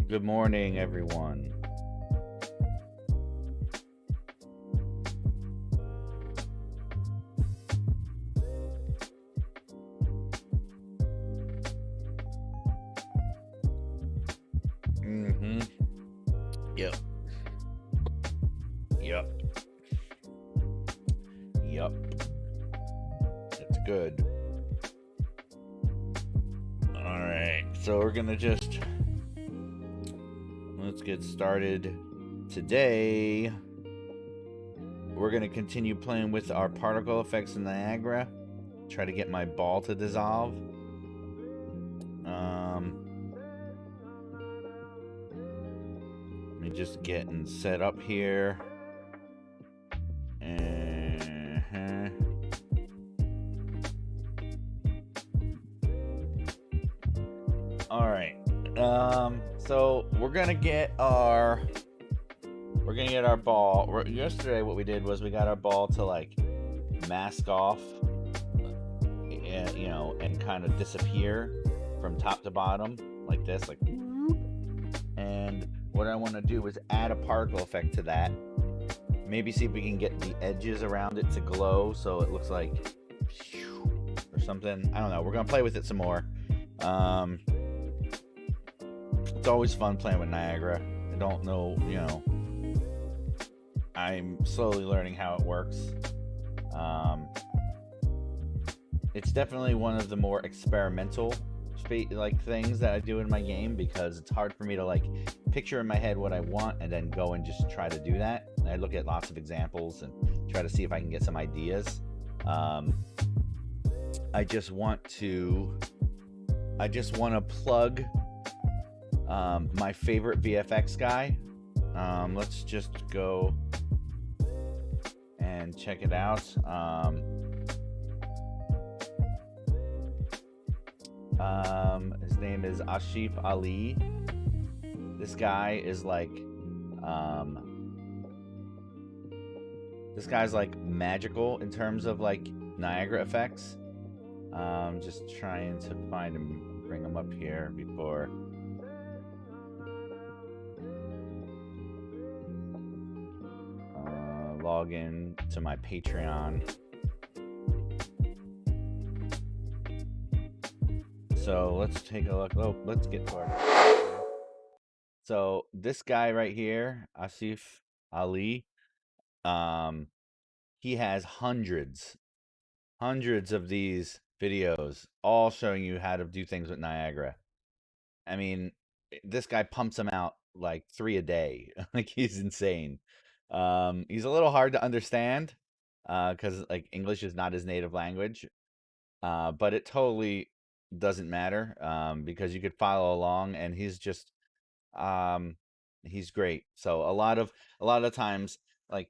Good morning, everyone. Mm-hmm. Yep. Yep. Yep. It's good. All right. So we're gonna just let's get started. Today, we're gonna continue playing with our particle effects in Niagara. Try to get my ball to dissolve. Let me just getting set up here. All right. So we're gonna get our ball. Yesterday, what we did was we got our ball to like mask off, and kind of disappear from top to bottom like this, like. And what I want to do is add a particle effect to that. Maybe see if we can get the edges around it to glow so it looks like or something. I don't know. We're gonna play with it some more. It's always fun playing with Niagara. I don't know, I'm slowly learning how it works. It's definitely one of the more experimental things that I do in my game, because it's hard for me to like picture in my head what I want and then go and just try to do that. I look at lots of examples and try to see if I can get some ideas. I just want to plug my favorite VFX guy. Let's just go and check it out. His name is Ashif Ali. This guy is like, this guy's like magical in terms of like Niagara effects. Just trying to find him, bring him up here before. Log in to my Patreon. So let's take a look. Oh, let's get started. So this guy right here, Asif Ali, he has hundreds of these videos, all showing you how to do things with Niagara. I mean, this guy pumps them out like 3 a day. Like, he's insane. He's a little hard to understand, because like English is not his native language. But it totally doesn't matter, because you could follow along, and he's just he's great. So a lot of times, like,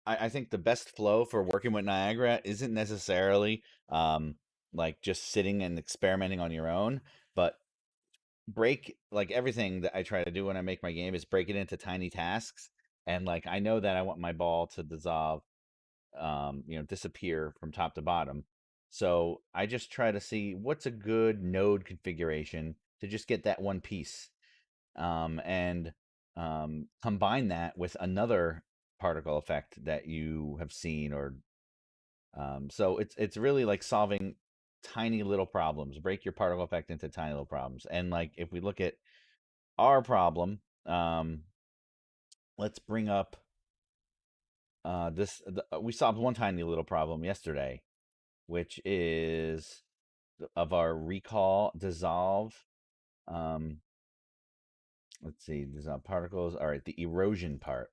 I think the best flow for working with Niagara isn't necessarily like just sitting and experimenting on your own, but break, like, everything that I try to do when I make my game is break it into tiny tasks. And like, I know that I want my ball to dissolve, disappear from top to bottom. So I just try to see what's a good node configuration to just get that one piece, and combine that with another particle effect that you have seen, or so it's really like solving tiny little problems. Break your particle effect into tiny little problems. And like, if we look at our problem, let's bring up we solved one tiny little problem yesterday, which is of our recall dissolve. Um, let's see, dissolve particles. All right, the erosion part.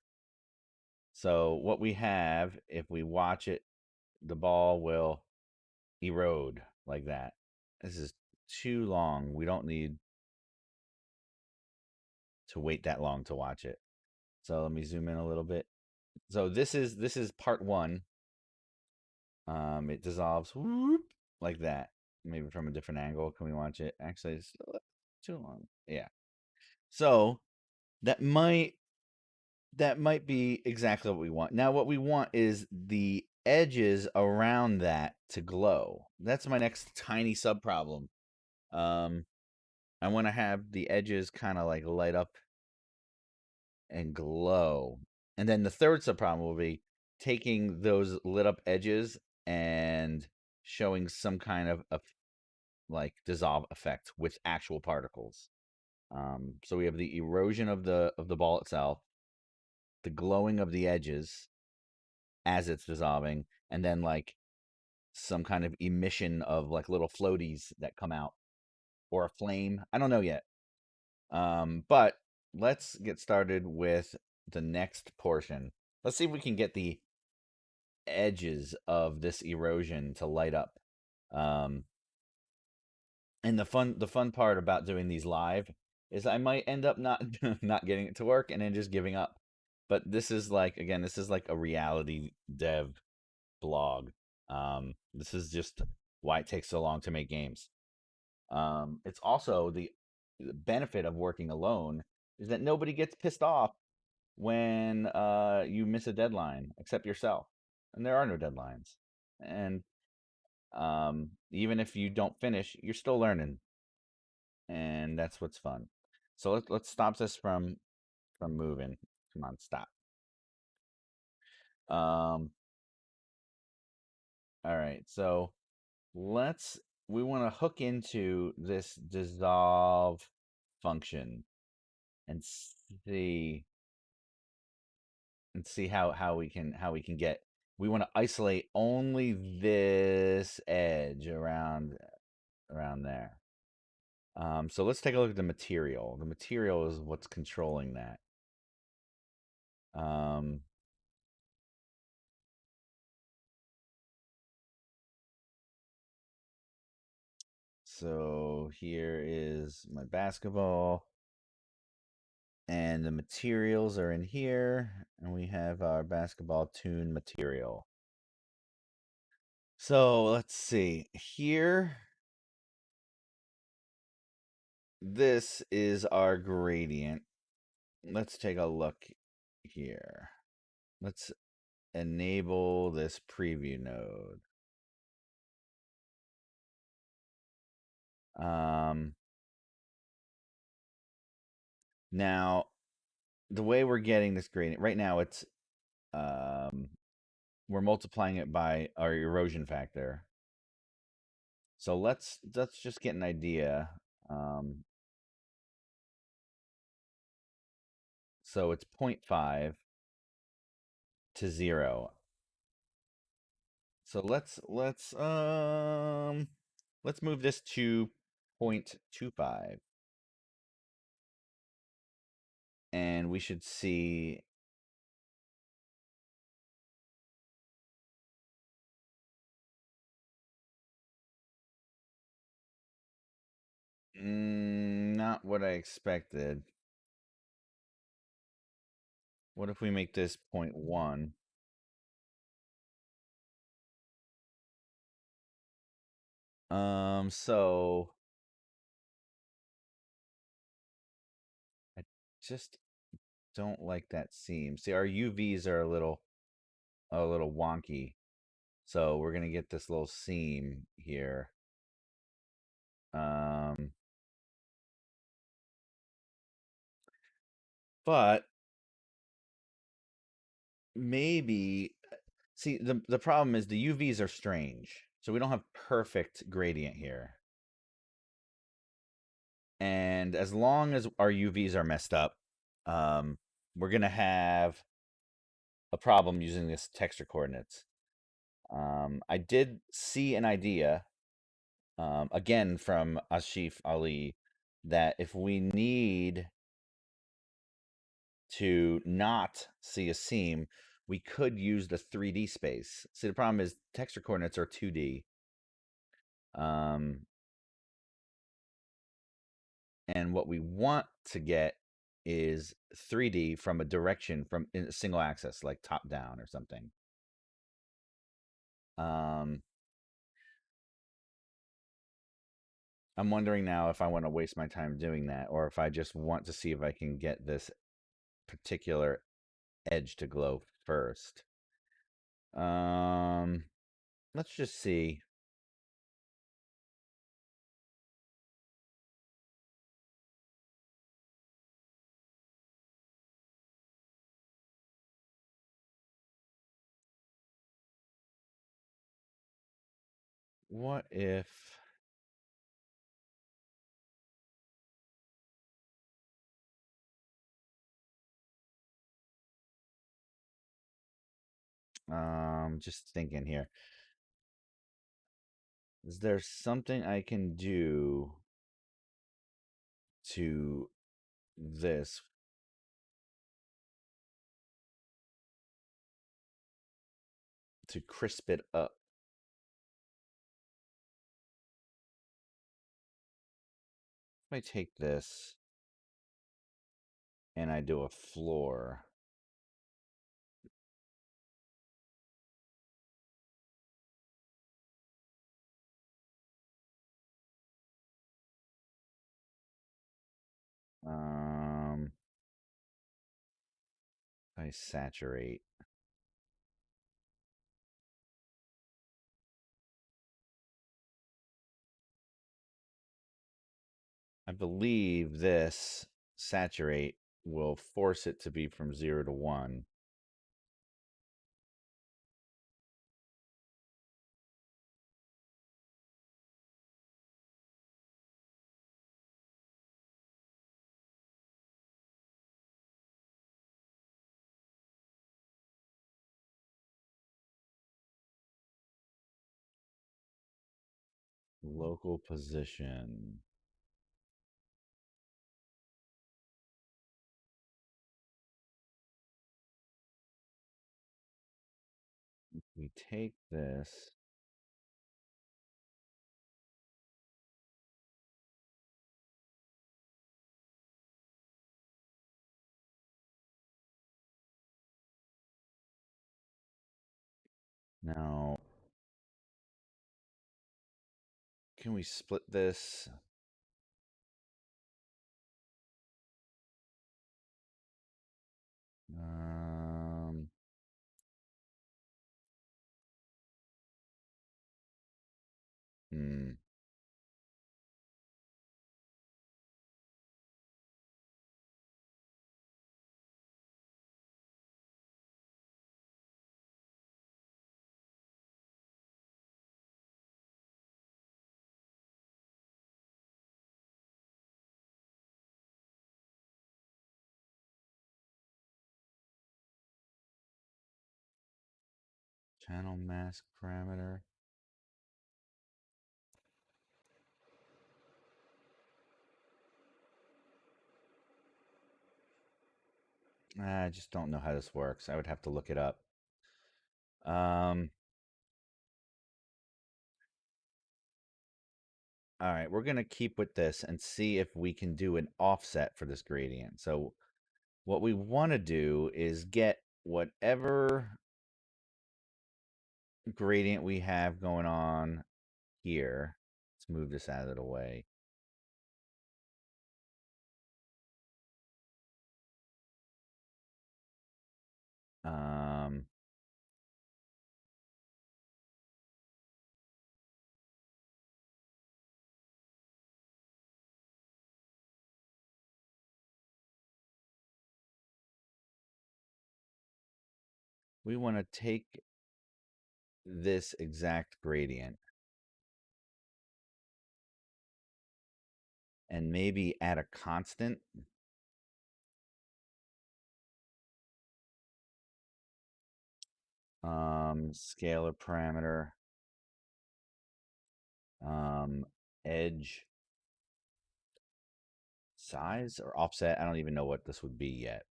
So what we have, if we watch it, the ball will erode like that. This is too long. We don't need to wait that long to watch it. So let me zoom in a little bit. So this is part one. It dissolves whoop, like that. Maybe from a different angle. Can we watch it? Actually, it's too long. Yeah. So that might be exactly what we want. Now, what we want is the edges around that to glow. That's my next tiny sub problem. Um, I want to have the edges kind of like light up and glow. And then the third subproblem will be taking those lit up edges and showing some kind of like dissolve effect with actual particles. So we have the erosion of the ball itself, the glowing of the edges as it's dissolving, and then like some kind of emission of like little floaties that come out or a flame. I don't know yet. But let's get started with the next portion. Let's see if we can get the edges of this erosion to light up. Um, and the fun part about doing these live is I might end up not not getting it to work and then just giving up. But this is like again, this is like a reality dev blog. This is just why it takes so long to make games. It's also the benefit of working alone is that nobody gets pissed off when you miss a deadline except yourself, and there are no deadlines. And even if you don't finish, you're still learning, and that's what's fun. So let's stop this from moving. Come on, stop. Um, all right, so let's we want to hook into this dissolve function and see how we can get we want to isolate only this edge around there. So let's take a look at the material. The material is what's controlling that. Um, so here is my basketball, and the materials are in here, and we have our basketball tune material. So let's see here. This is our gradient. Let's take a look here. Let's enable this preview node. Um, Now, the way we're getting this gradient right now, it's um, we're multiplying it by our erosion factor. So let's just get an idea. Um, so it's 0.5 to 0. So let's move this to 0.25, and we should see not what I expected. What if we make this 0.1? So I just don't like that seam. See, our UVs are a little wonky. So we're gonna get this little seam here. Um, but maybe see the problem is the UVs are strange. So we don't have perfect gradient here. And as long as our UVs are messed up, we're gonna have a problem using this texture coordinates. I did see an idea, again from Ashif Ali, that if we need to not see a seam, we could use the 3D space. See, the problem is texture coordinates are 2D. Um, and what we want to get is 3D from a direction from in a single axis, like top down or something. Um, I'm wondering now if I want to waste my time doing that or if I just want to see if I can get this particular edge to glow first. Um, let's just see. What if just thinking here. Is there something I can do to this to crisp it up? If I take this and I do a floor, um, I saturate. I believe this saturate will force it to be from 0 to 1. Local position. We take this. Now, can we split this? Um, hmm. Channel mask parameter. I just don't know how this works. I would have to look it up. Um, all right, we're gonna keep with this and see if we can do an offset for this gradient. So what we want to do is get whatever gradient we have going on here. Let's move this out of the way. Um, we want to take this exact gradient and maybe add a constant. Scalar parameter. Edge size or offset. I don't even know what this would be yet.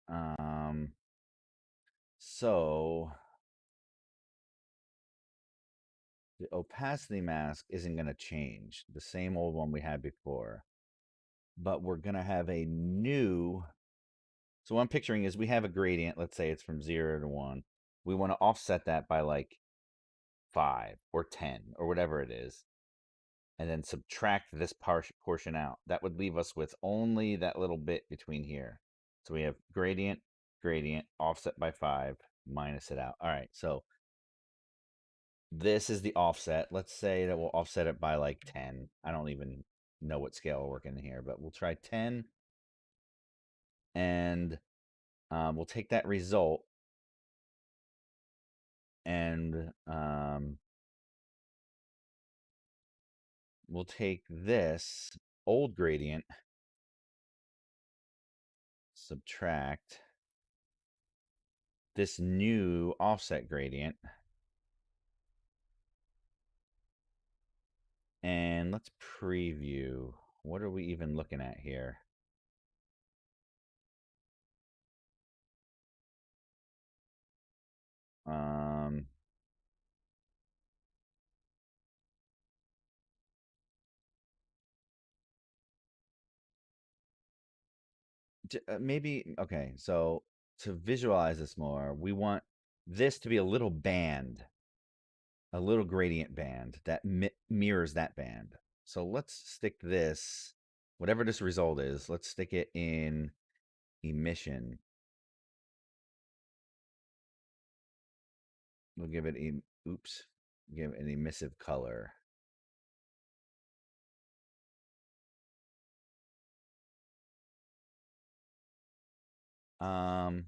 Um, so the opacity mask isn't going to change. The same old one we had before, but we're going to have a new. So what I'm picturing is we have a gradient. Let's say it's from 0 to 1. We want to offset that by like 5 or 10 or whatever it is, and then subtract this portion out. That would leave us with only that little bit between here. So we have gradient, gradient, offset by 5, minus it out. All right, so this is the offset. Let's say that we'll offset it by like 10. I don't even know what scale we're working here, but we'll try 10. And we'll take that result and we'll take this old gradient, subtract this new offset gradient, and let's preview. What are we even looking at here? Um, maybe, okay, so to visualize this more, we want this to be a little band, a little gradient band that mirrors that band. So let's stick this, whatever this result is, let's stick it in emission. We'll give it oops, give it an emissive color. Um,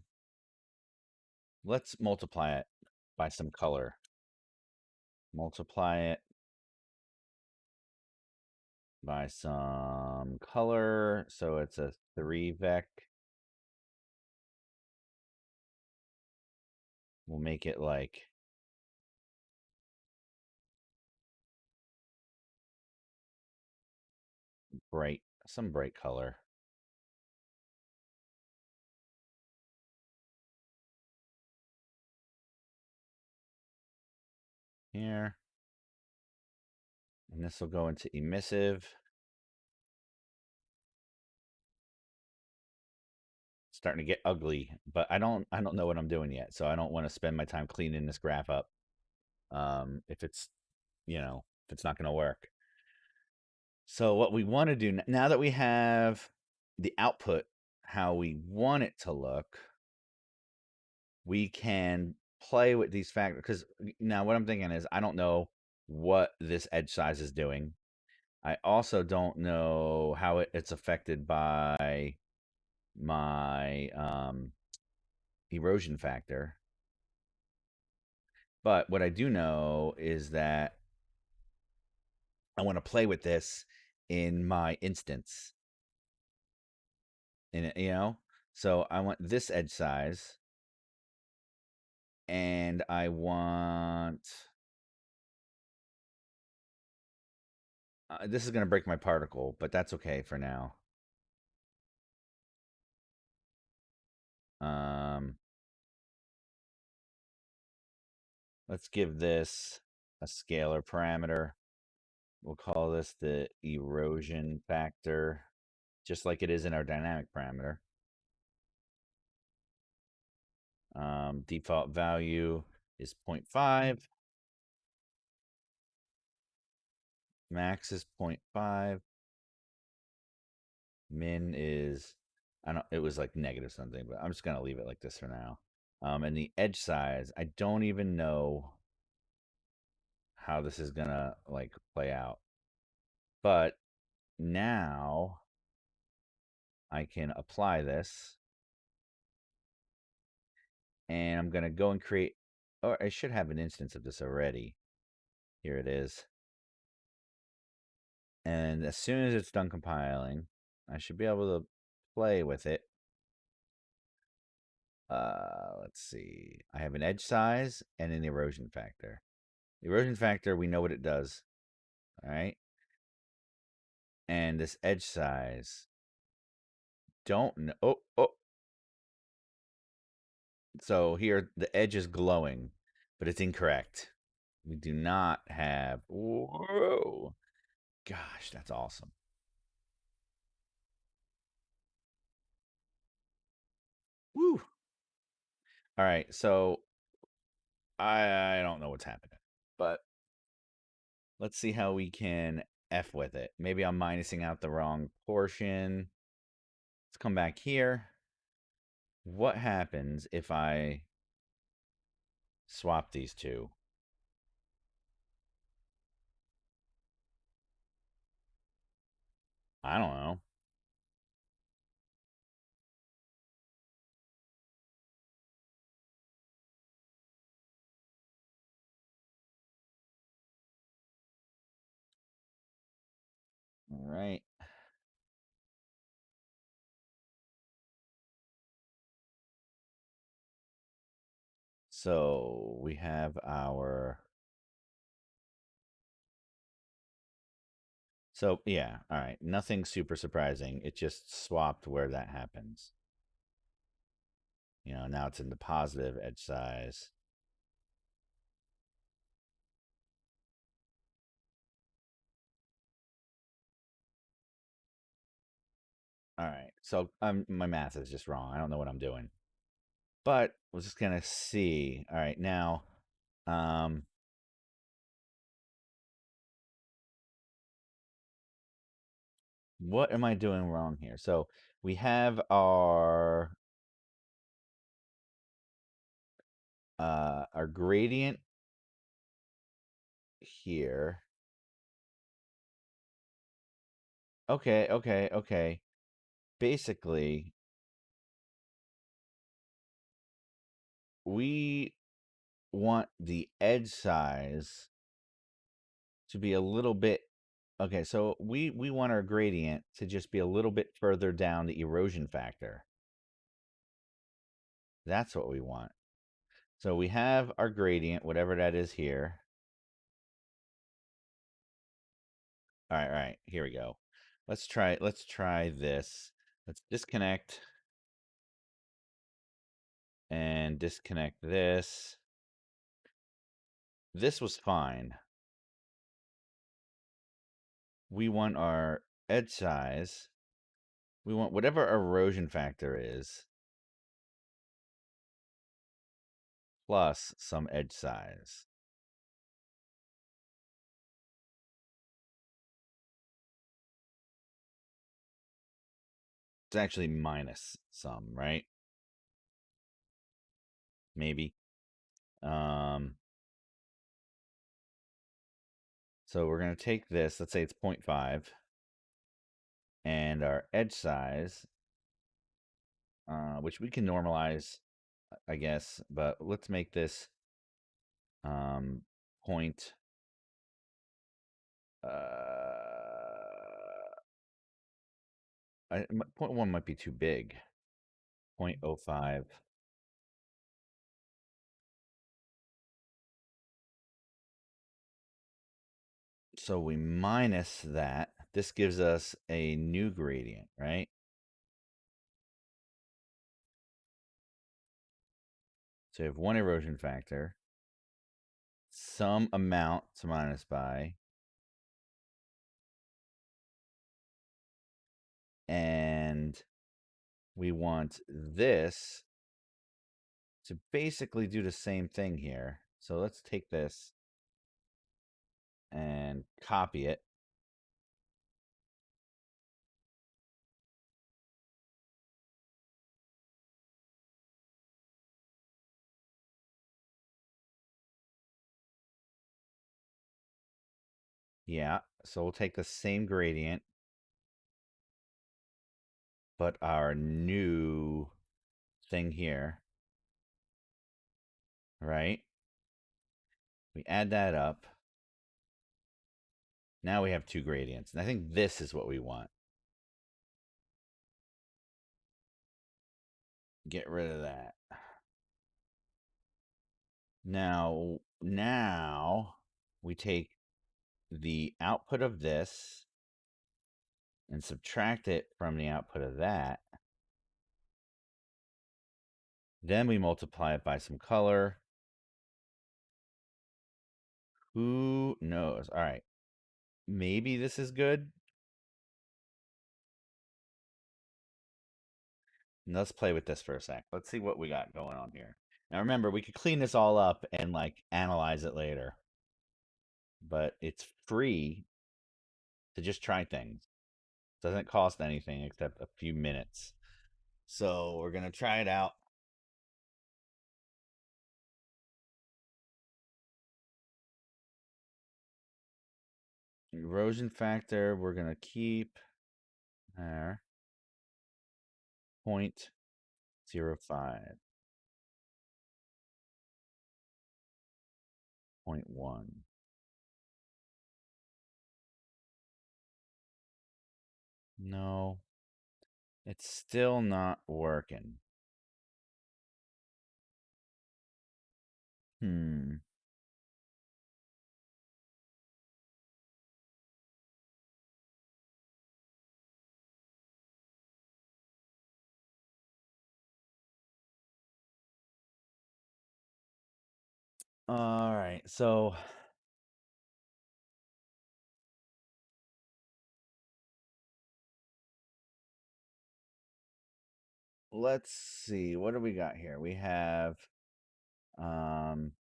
let's multiply it by some color. Multiply it by some color, so it's a 3-vec. We'll make it like bright, some bright color. Here. And this will go into emissive. Starting to get ugly, but I don't know what I'm doing yet, so I don't want to spend my time cleaning this graph up. If it's, if it's not going to work. So what we want to do now that we have the output how we want it to look, we can play with these factors, because now what I'm thinking is I don't know what this edge size is doing. I also don't know how it's affected by my erosion factor. But what I do know is that I want to play with this in my instance. In it, so I want this edge size, and I want this is going to break my particle, but that's okay for now. Um, let's give this a scalar parameter. We'll call this the erosion factor, just like it is in our dynamic parameter. Default value is 0.5. Max is 0.5. Min is, it was like negative something, but I'm just going to leave it like this for now. And the edge size, I don't even know how this is going to like play out. But now I can apply this, and I'm going to go and create, or I should have an instance of this already. Here it is. And as soon as it's done compiling, I should be able to play with it. Let's see. I have an edge size and an erosion factor. The erosion factor, we know what it does. All right. And this edge size, don't know. Oh. So here the edge is glowing, but it's incorrect. We do not have. Whoa. Gosh, that's awesome. Woo. All right. So I don't know what's happening, but let's see how we can F with it. Maybe I'm minusing out the wrong portion. Let's come back here. What happens if I swap these two? I don't know. right. So we have our. So yeah, all right. Nothing super surprising. It just swapped where that happens. Now it's in the positive edge size. All right. So my math is just wrong. I don't know what I'm doing. But we're just gonna see. All right, now, um, what am I doing wrong here? So we have our gradient here. Okay, okay, okay. Basically, we want the edge size to be a little bit. Okay, so we want our gradient to just be a little bit further down the erosion factor. That's what we want. So we have our gradient, whatever that is here. All right, here we go. Let's try this. Let's disconnect and disconnect this. This was fine. We want our edge size. We want whatever our erosion factor is plus some edge size. It's actually minus some, right? Maybe. Um, so we're going to take this, let's say it's 0.5, and our edge size, which we can normalize, I guess, but let's make this point. Point one might be too big. 0.05. So we minus that. This gives us a new gradient, right? So you have one erosion factor, some amount to minus by, and we want this to basically do the same thing here. So let's take this and copy it. Yeah, so we'll take the same gradient, but our new thing here, right? We add that up. Now we have two gradients. And I think this is what we want. Get rid of that. Now we take the output of this and subtract it from the output of that. Then we multiply it by some color. Who knows? All right. Maybe this is good. Let's play with this for a sec. Let's see what we got going on here. Now remember, we could clean this all up and like analyze it later. But it's free to just try things. Doesn't cost anything except a few minutes. So we're going to try it out. Erosion factor, we're going to keep there 0.05, 0.1. No, it's still not working. Hmm. All right. So let's see. What do we got here? We have um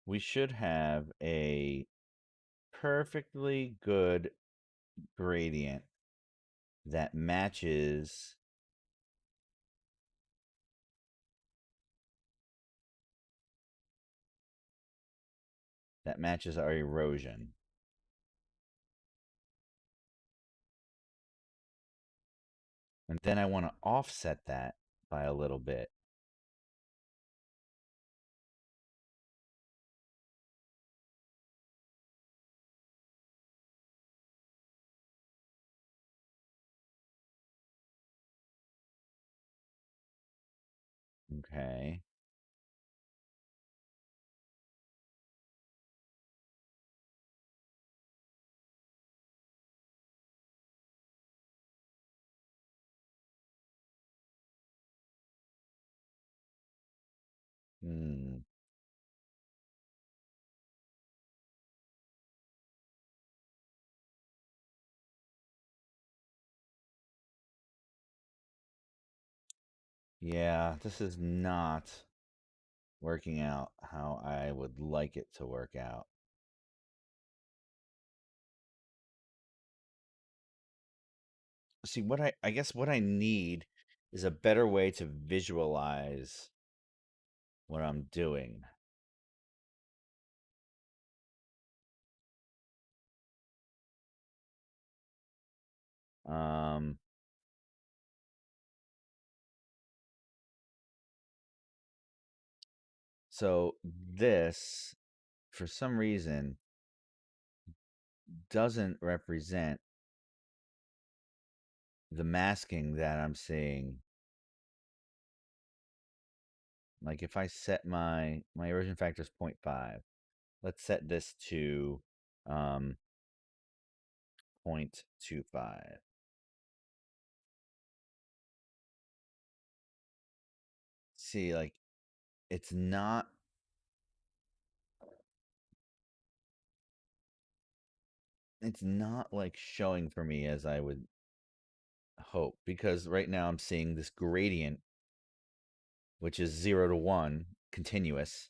we should have a perfectly good gradient that matches our erosion. And then I want to offset that by a little bit. Okay. Hmm. Yeah, this is not working out how I would like it to work out. See, I guess what I need is a better way to visualize what I'm doing. Um, so this, for some reason, doesn't represent the masking that I'm seeing. Like if I set my erosion factor is 0.5, let's set this to 0.25. See, like it's not it's not like showing for me as I would hope, because right now I'm seeing this gradient which is 0 to 1 continuous,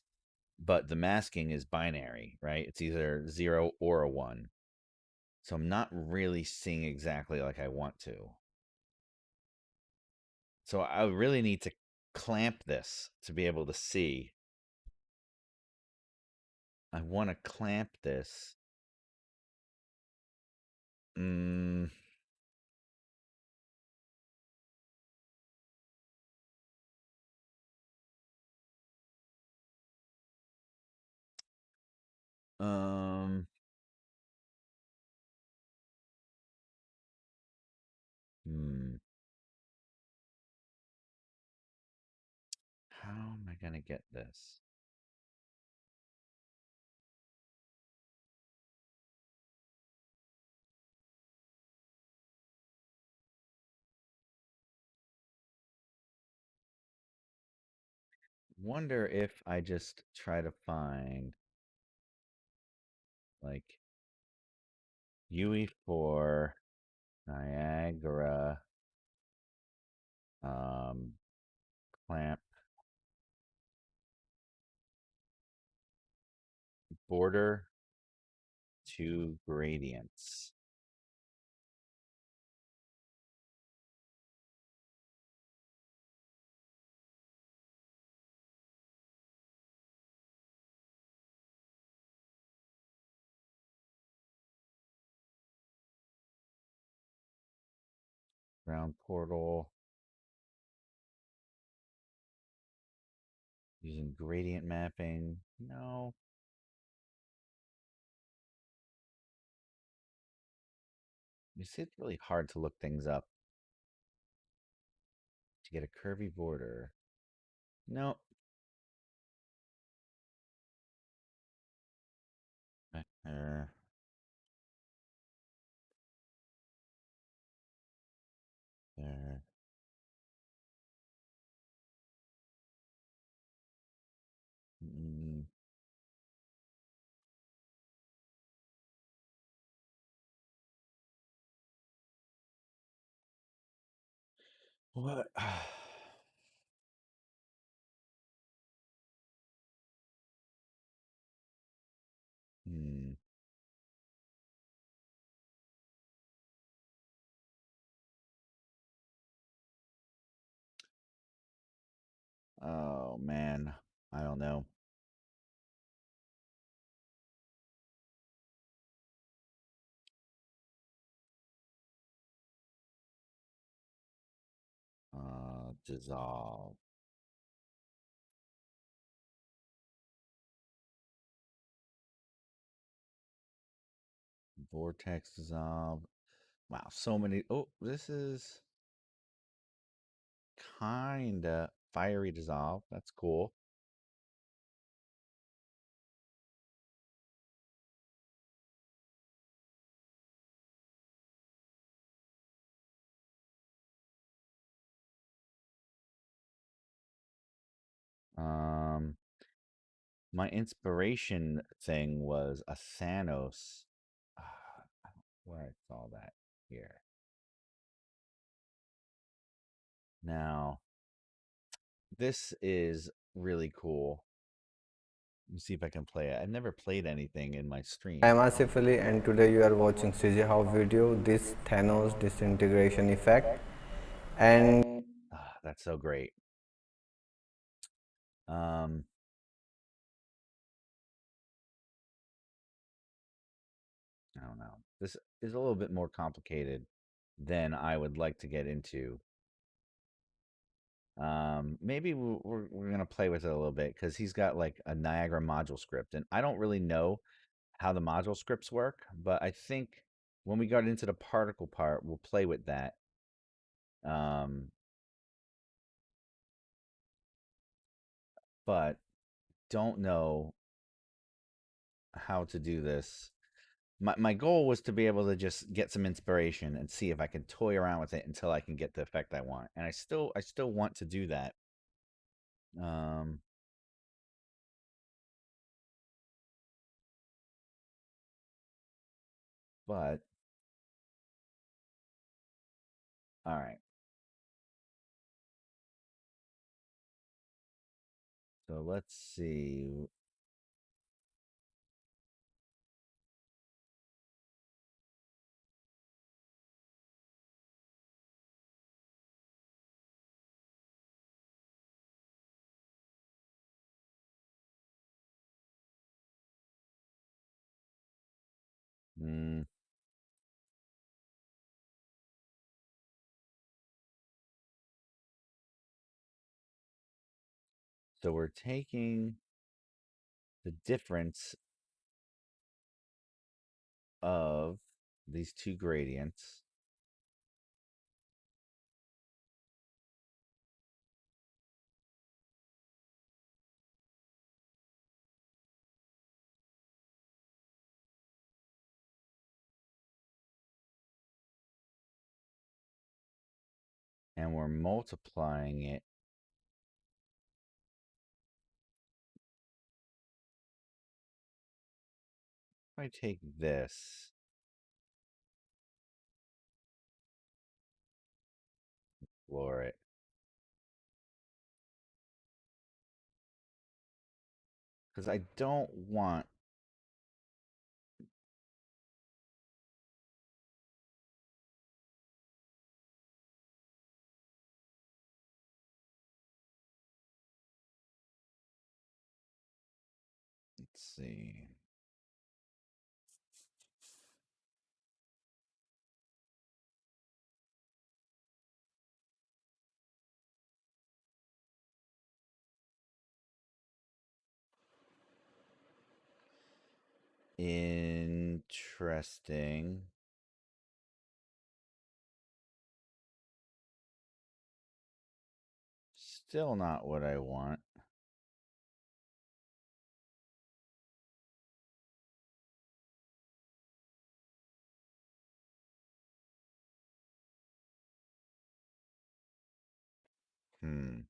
but the masking is binary, right? It's either 0 or a 1. So I'm not really seeing exactly like I want to. So I really need to clamp this to be able to see. I want to clamp this. Mm, um, hmm. How am I going to get this? Wonder if I just try to find like UE4 Niagara um, clamp border to gradients. Ground portal. Using gradient mapping. No. You see, it's really hard to look things up to get a curvy border. No. There. There. Mm, what? Hmm. Oh man. I don't know. Dissolve. Vortex dissolve. Wow, so many. Oh, this is kinda fiery dissolve. That's cool. Um, my inspiration thing was a Thanos. Ah, where I saw that here. Now, this is really cool. Let me see if I can play it. I've never played anything in my I am stream. Asif Ali and today you are watching CJ How video this Thanos disintegration effect and Ah, that's so great. Um, I don't know. This is a little bit more complicated than I would like to get into. Maybe we're gonna play with it a little bit because he's got like a Niagara module script, and I don't really know how the module scripts work, but I think when we got into the particle part, we'll play with that. Um, but don't know how to do this. My goal was to be able to just get some inspiration and see if I can toy around with it until I can get the effect I want. And I still want to do that. Um, but all right. So let's see. Mm, so we're taking the difference of these two gradients, and we're multiplying it. If I take this, explore it, because I don't want. Let's see. Interesting. Still not what I want. Hmm.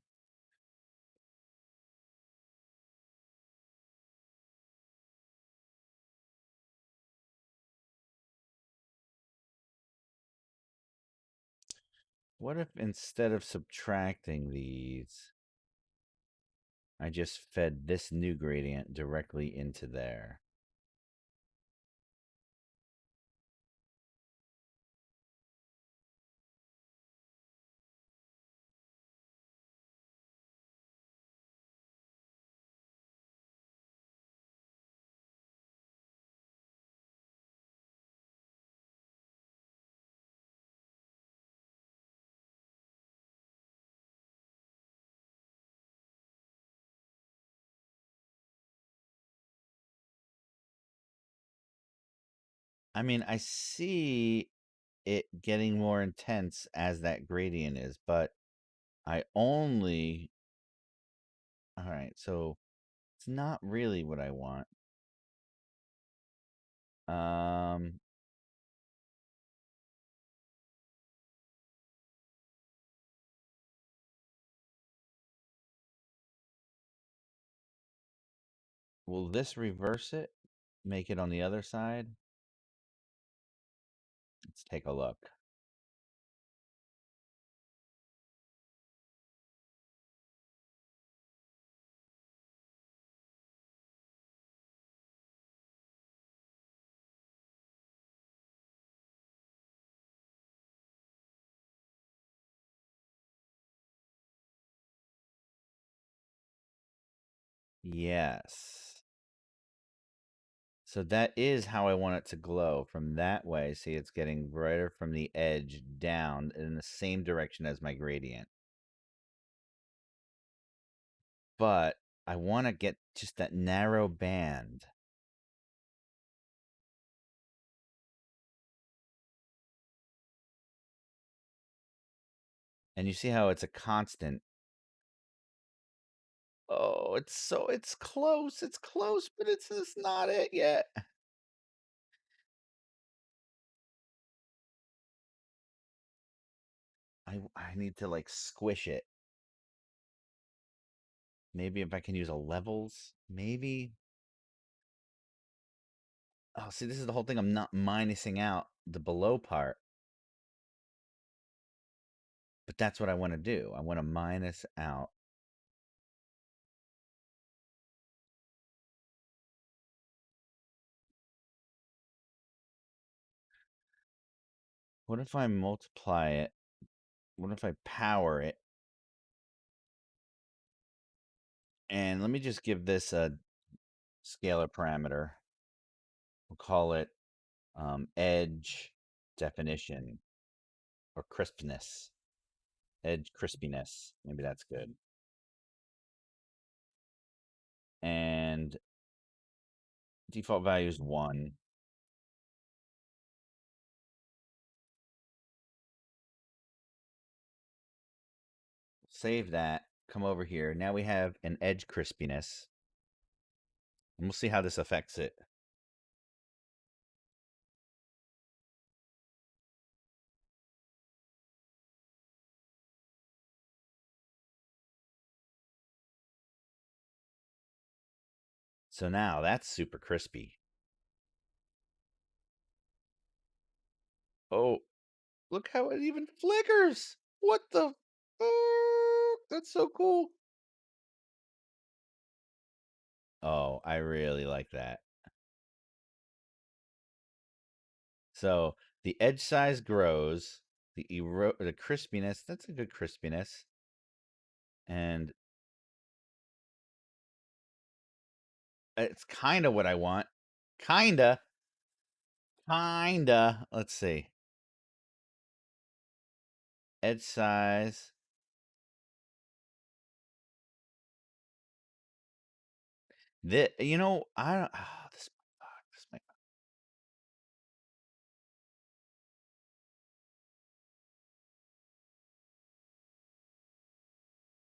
What if instead of subtracting these, I just fed this new gradient directly into there? I mean, I see it getting more intense as that gradient is, but I only. All right, so it's not really what I want. Um, will this reverse it? Make it on the other side? Let's take a look. Yes. So that is how I want it to glow, from that way. See, it's getting brighter from the edge down in the same direction as my gradient. But I want to get just that narrow band. And you see how it's a constant. Oh, it's close. It's close, but it's just not it yet. I need to like squish it. Maybe if I can use a levels, maybe. Oh, see, this is the whole thing. I'm not minusing out the below part, but that's what I want to do. I want to minus out. What if I multiply it? What if I power it? And let me just give this a scalar parameter. We'll call it edge definition or crispness. Edge crispiness. Maybe that's good. And default value is 1. Save that. Come over here. Now we have an edge crispiness. And we'll see how this affects it. So now that's super crispy. Oh, look how it even flickers. What the? Oh, that's so cool. Oh, I really like that. So the edge size grows, the crispiness, that's a good crispiness. And it's kind of what I want. Kinda. Kinda. Let's see. Edge size. I don't. Oh, this might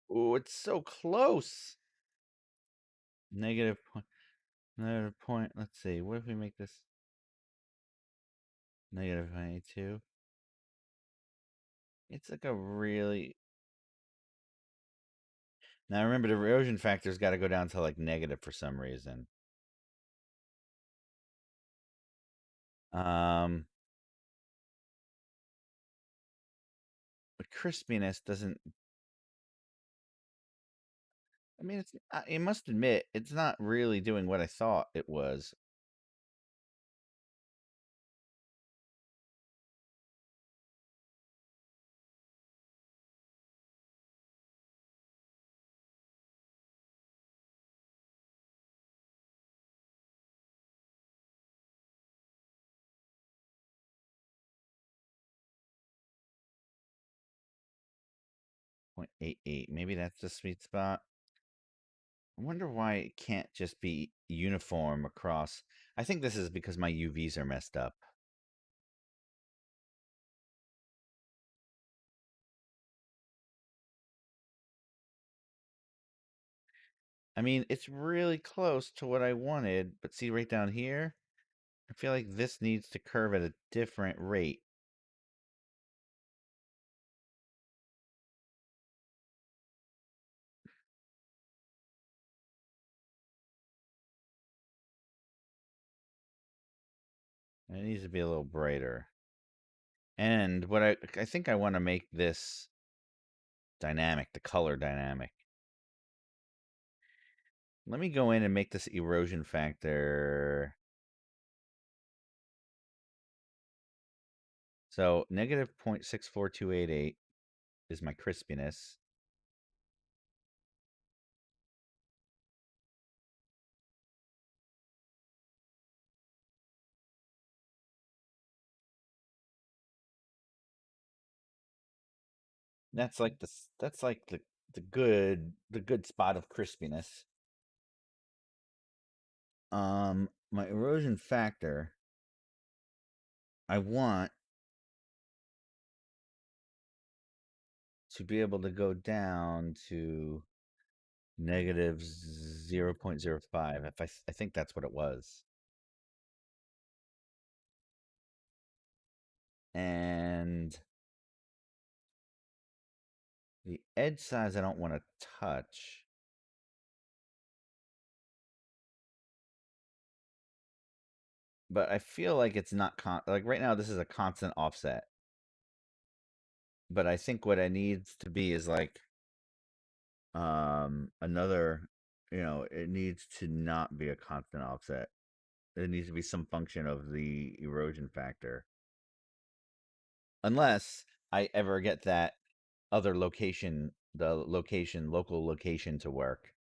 Oh, it's so close. Negative point. Negative point. Let's see. What if we make this negative 22? It's like a really. Now remember, the erosion factor's got to go down to like negative for some reason. Um, but crispiness doesn't. I mean, it's. I must admit, it's not really doing what I thought it was. Point 0.88. Maybe that's the sweet spot. I wonder why it can't just be uniform across. I think this is because my UVs are messed up. I mean, it's really close to what I wanted, but see right down here? I feel like this needs to curve at a different rate. It needs to be a little brighter. And what I think I want to make this dynamic, the color dynamic. Let me go in and make this erosion factor. So negative 0.64288 is my crispiness. That's like the good spot of crispiness. My erosion factor, I want to be able to go down to negative 0.05. If I think that's what it was. And the edge size I don't want to touch. But I feel like it's not like right now this is a constant offset. But I think what it needs to be is like another, it needs to not be a constant offset. It needs to be some function of the erosion factor. Unless I ever get that other location, local location to work.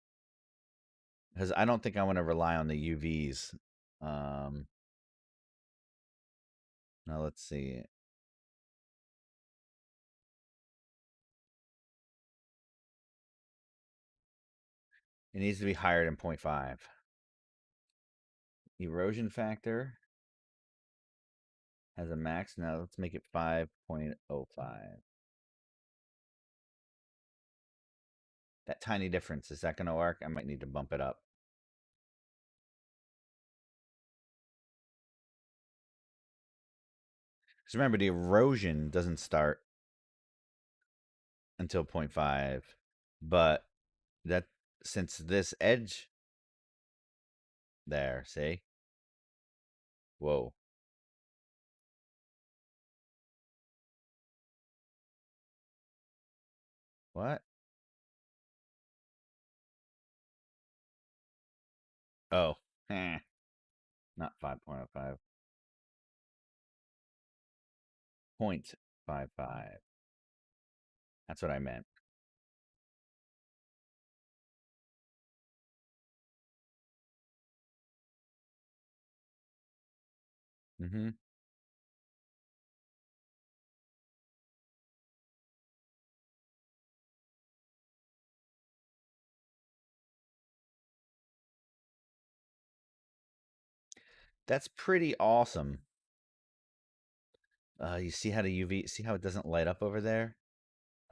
Because I don't think I want to rely on the UVs. Um, Now let's see. It needs to be higher than 0.5. Erosion factor has a max. Now let's make it 5.05. That tiny difference, is that going to work? I might need to bump it up. Because remember, the erosion doesn't start until 0.5. But that, since this edge there, see? Whoa. What? Oh, not 5.05. 0.55. That's what I meant. Mm-hmm. That's pretty awesome. You see how the UV, see how it doesn't light up over there?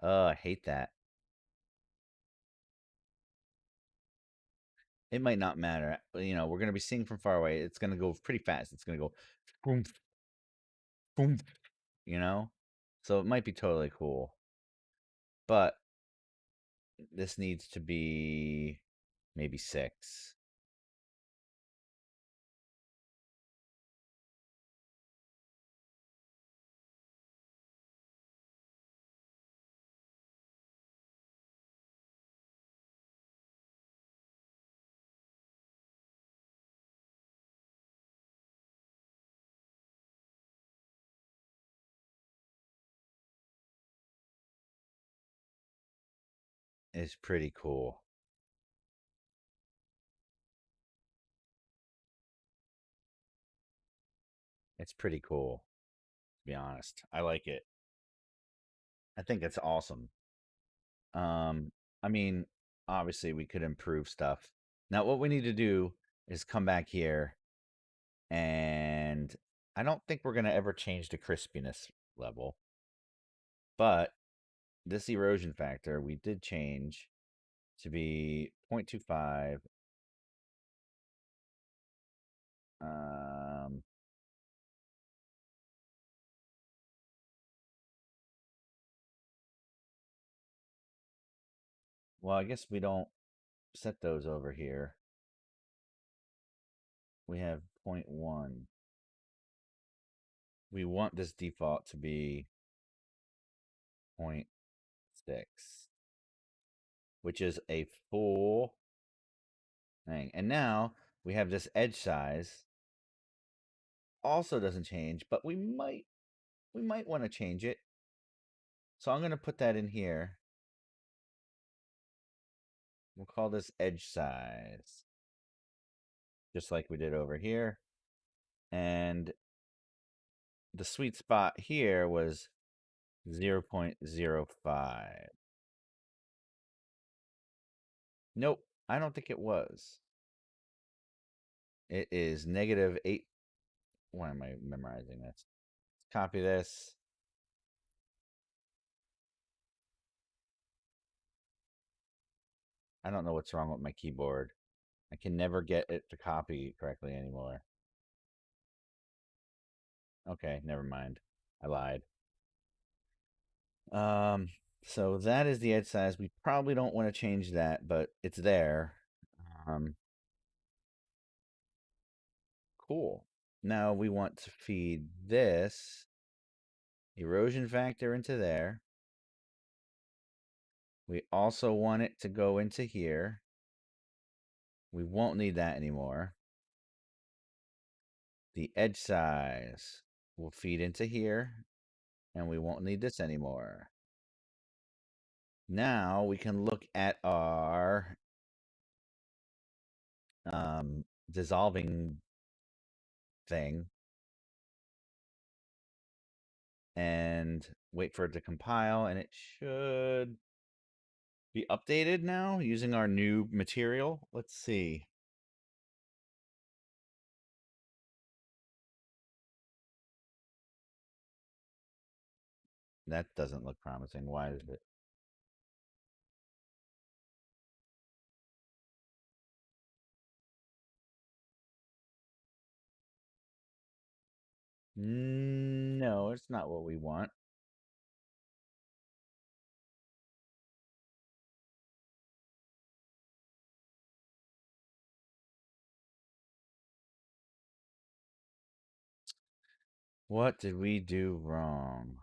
Oh, I hate that. it might not matter. You know, we're gonna be seeing from far away. It's gonna go pretty fast. It's gonna go boom, boom, you know? So it might be totally cool. But this needs to be maybe 6. It's pretty cool. It's pretty cool, to be honest. I like it. I think it's awesome. Um, I mean, obviously we could improve stuff. Now, what we need to do is come back here, and I don't think we're gonna ever change the crispiness level, but this erosion factor we did change to be 0.25. Um, well, I guess we don't set those over here. We have 0.1. We want this default to be 0.6, which is a full thing. And now we have this edge size also doesn't change, but we might want to change it. So I'm going to put that in here. We'll call this edge size, just like we did over here. And the sweet spot here was 0.05. Nope, I don't think it was. It is -8. Why am I memorizing this? Let's copy this. I don't know what's wrong with my keyboard. I can never get it to copy correctly anymore. Okay, never mind. I lied. Um, so that is the edge size. We probably don't want to change that, but it's there. Um, cool. Now we want to feed this erosion factor into there. We also want it to go into here. We won't need that anymore. The edge size will feed into here, and we won't need this anymore. Now we can look at our dissolving thing and wait for it to compile, and it should be updated now using our new material. Let's see. That doesn't look promising. Why is it? No, it's not what we want. What did we do wrong?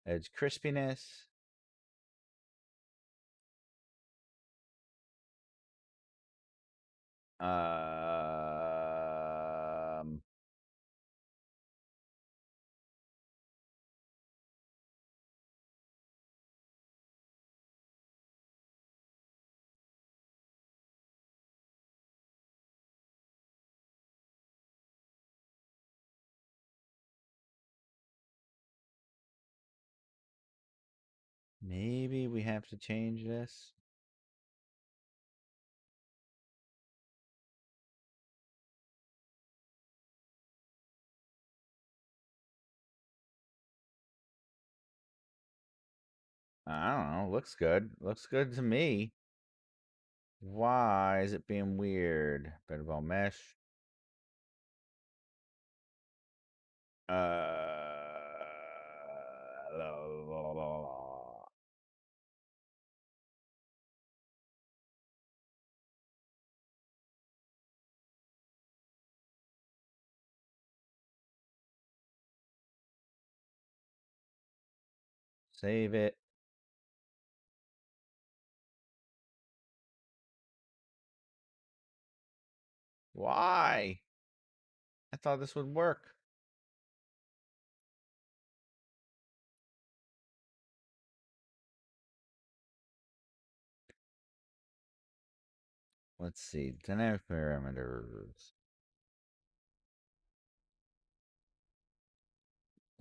Edge crispiness. Um, maybe we have to change this. I don't know. Looks good. Looks good to me. Why is it being weird? Better ball mesh. Save it. Why? I thought this would work. Let's see. Dynamic parameters.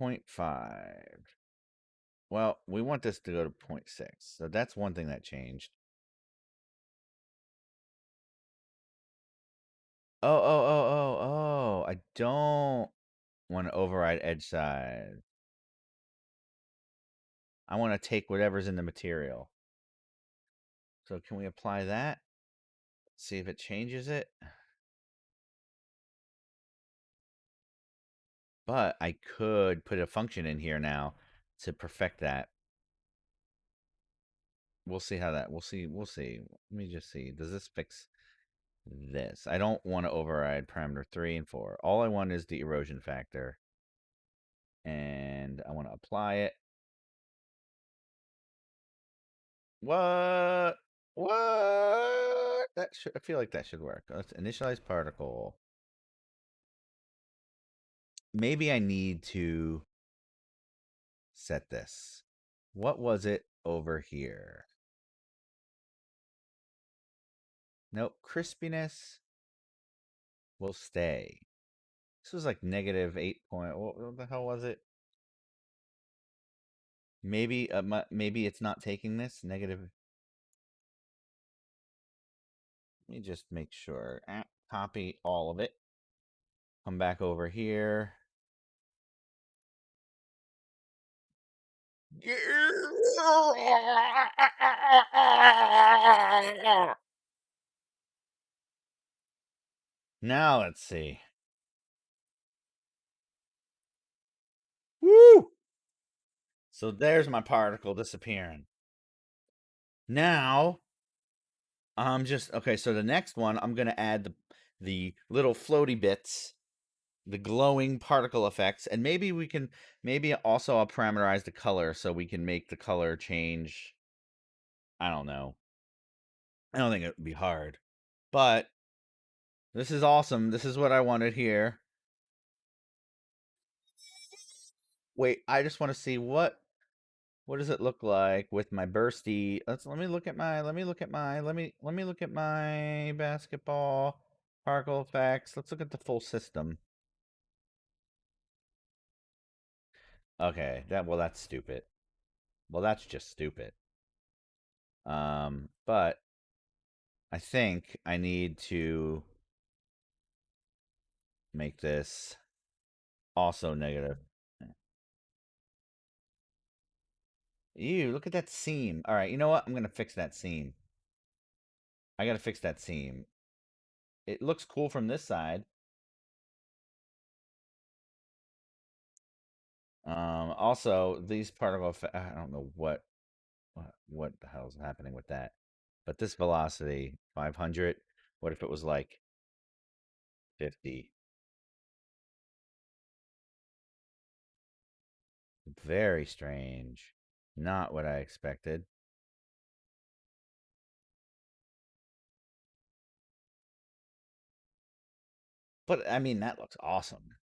0.5. Well, we want this to go to 0.6. So that's one thing that changed. Oh. I don't want to override edge size. I want to take whatever's in the material. So can we apply that? See if it changes it. But I could put a function in here now to perfect that. We'll see how that, we'll see. Let me just see. Does this fix this? I don't want to override parameter 3 and 4. All I want is the erosion factor. And I want to apply it. What? What? That should, I feel like that should work. Let's initialize particle. Maybe I need to set this. What was it over here? Nope. Crispiness will stay. This was like negative 8 point. What the hell was it? Maybe maybe it's not taking this negative. Let me just make sure. Copy all of it. Come back over here. Now let's see. Woo! So there's my particle disappearing. Now I'm just okay. So the next one, I'm gonna add the little floaty bits, the glowing particle effects, and maybe we can also I'll parameterize the color so we can make the color change. I don't know. I don't think it would be hard, but this is awesome. This is what I wanted here. Wait, I just want to see what does it look like with my bursty. Let me look at my basketball particle effects. Let's look at the full system. Okay, that's stupid. Well, that's just stupid. But I think I need to make this also negative. Ew, look at that seam. All right, you know what? I'm gonna fix that seam. I gotta fix that seam. It looks cool from this side. Also, these particle I don't know what the hell's happening with that. But this velocity, 500. What if it was like 50? Very strange. Not what I expected. But I mean, that looks awesome.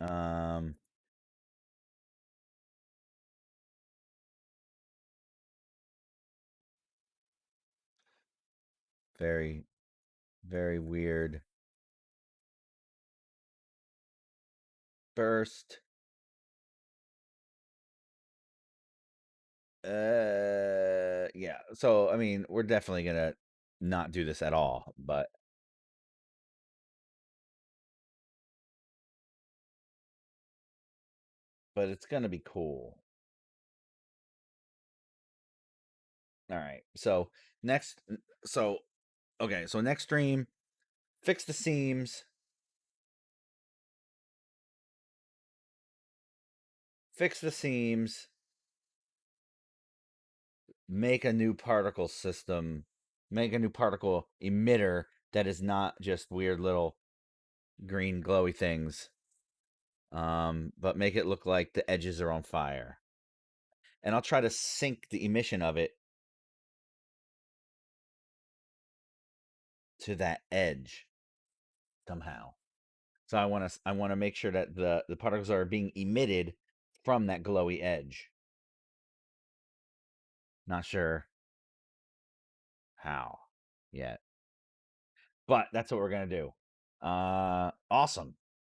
Um, very, very weird. Burst. Yeah. So, I mean, we're definitely gonna not do this at all, but but it's gonna be cool. All right. So next, okay. So next stream, fix the seams, make a new particle system, make a new particle emitter that is not just weird little green glowy things, but make it look like the edges are on fire. And I'll try to sync the emission of it to that edge somehow. So I want to make sure that the particles are being emitted from that glowy edge. Not sure how yet, but that's what we're gonna do. Awesome.